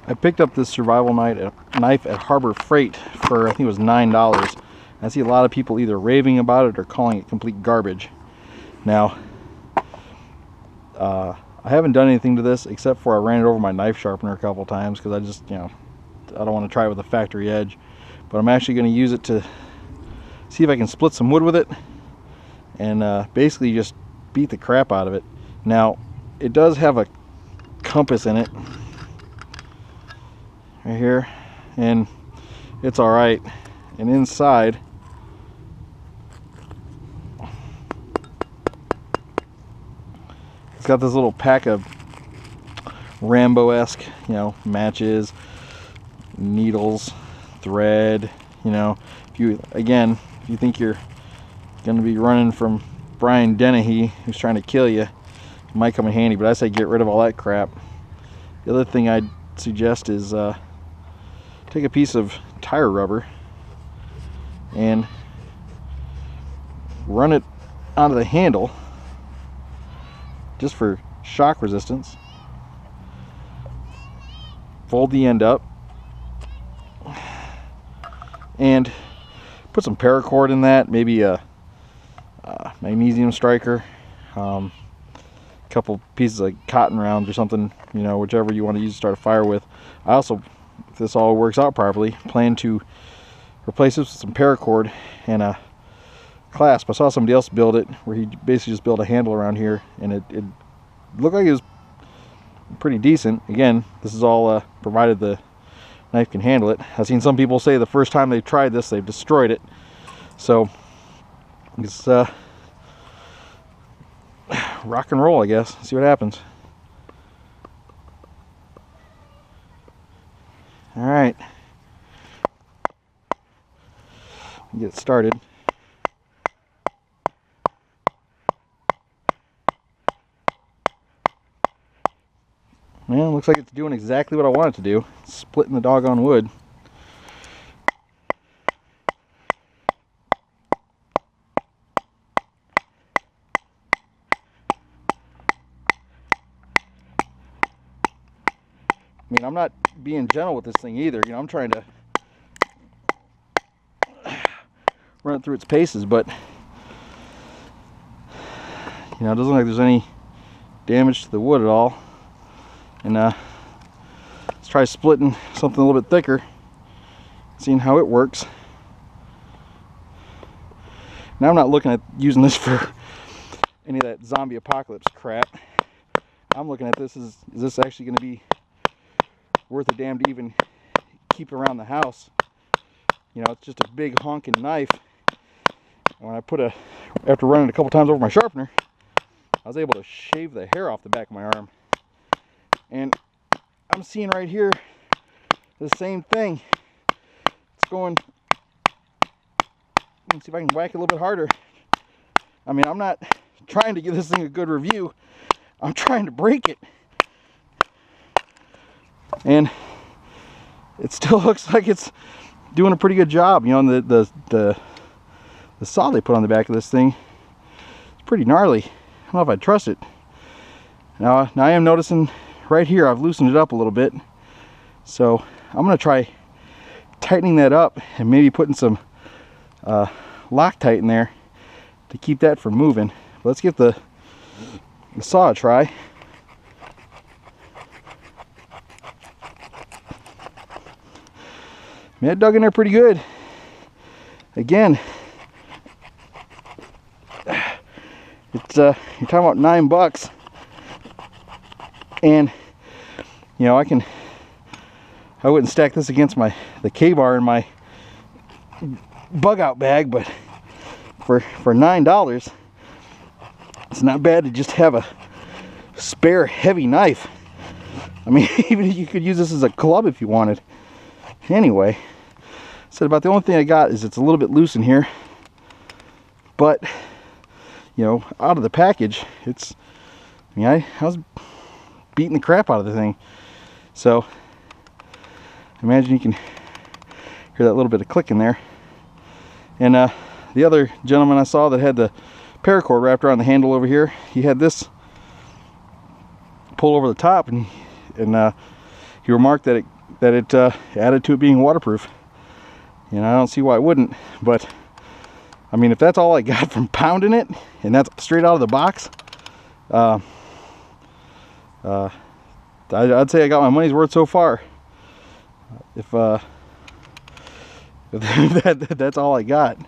I picked up this survival knife at Harbor Freight for, I think it was $9. I see a lot of people either raving about it or calling it complete garbage. Now, I haven't done anything to this except for I ran it over my knife sharpener a couple times because I just, I don't want to try it with a factory edge. But I'm actually going to use it to see if I can split some wood with it and basically just beat the crap out of it. Now, it does have a compass in it right here, and it's all right. And inside, it's got this little pack of Rambo-esque, matches, needles, thread. If you think you're gonna be running from Brian Dennehy, who's trying to kill you, it might come in handy. But I say get rid of all that crap. The other thing I'd suggest is take a piece of tire rubber and run it onto the handle just for shock resistance. Fold the end up and put some paracord in that, maybe a magnesium striker, a couple pieces of cotton rounds or something, whichever you want to use to start a fire with. I also, if this all works out properly, plan to replace this with some paracord and a clasp. I saw somebody else build it where he basically just built a handle around here, and it looked like it was pretty decent. Again, this is all provided the knife can handle it. I've seen some people say the first time they tried this, they've destroyed it. So it's rock and roll, I guess. See what happens. All right, get it started. Well, looks like it's doing exactly what I want it to do. It's splitting the doggone wood. I mean, I'm not being gentle with this thing either. I'm trying to run it through its paces, but it doesn't look like there's any damage to the wood at all. And let's try splitting something a little bit thicker, seeing how it works. Now I'm not looking at using this for any of that zombie apocalypse crap. I'm looking at this as, is this actually going to be worth a damn to even keep around the house? It's just a big honking knife. And when after running a couple times over my sharpener, I was able to shave the hair off the back of my arm. And I'm seeing right here the same thing. It's going, let's see if I can whack it a little bit harder. I mean, I'm not trying to give this thing a good review. I'm trying to break it. And it still looks like it's doing a pretty good job. The saw they put on the back of this thing, it's pretty gnarly. I don't know if I trust it. Now I am noticing right here I've loosened it up a little bit, so I'm going to try tightening that up and maybe putting some Loctite in there to keep that from moving. Let's give the saw a try. Man, it dug in there pretty good. Again, it's you're talking about $9, and I wouldn't stack this against the K-bar in my bug out bag, but for $9, it's not bad to just have a spare heavy knife. I mean, even you could use this as a club if you wanted. Anyway, so about the only thing I got is it's a little bit loose in here, but out of the package, I was beating the crap out of the thing. So imagine you can hear that little bit of click in there. And the other gentleman I saw that had the paracord wrapped around the handle over here, he had this pull over the top, and he remarked that it that it added to it being waterproof. You know, I don't see why it wouldn't. But I mean, if that's all I got from pounding it, and that's straight out of the box, I'd say I got my money's worth so far. If that's all I got.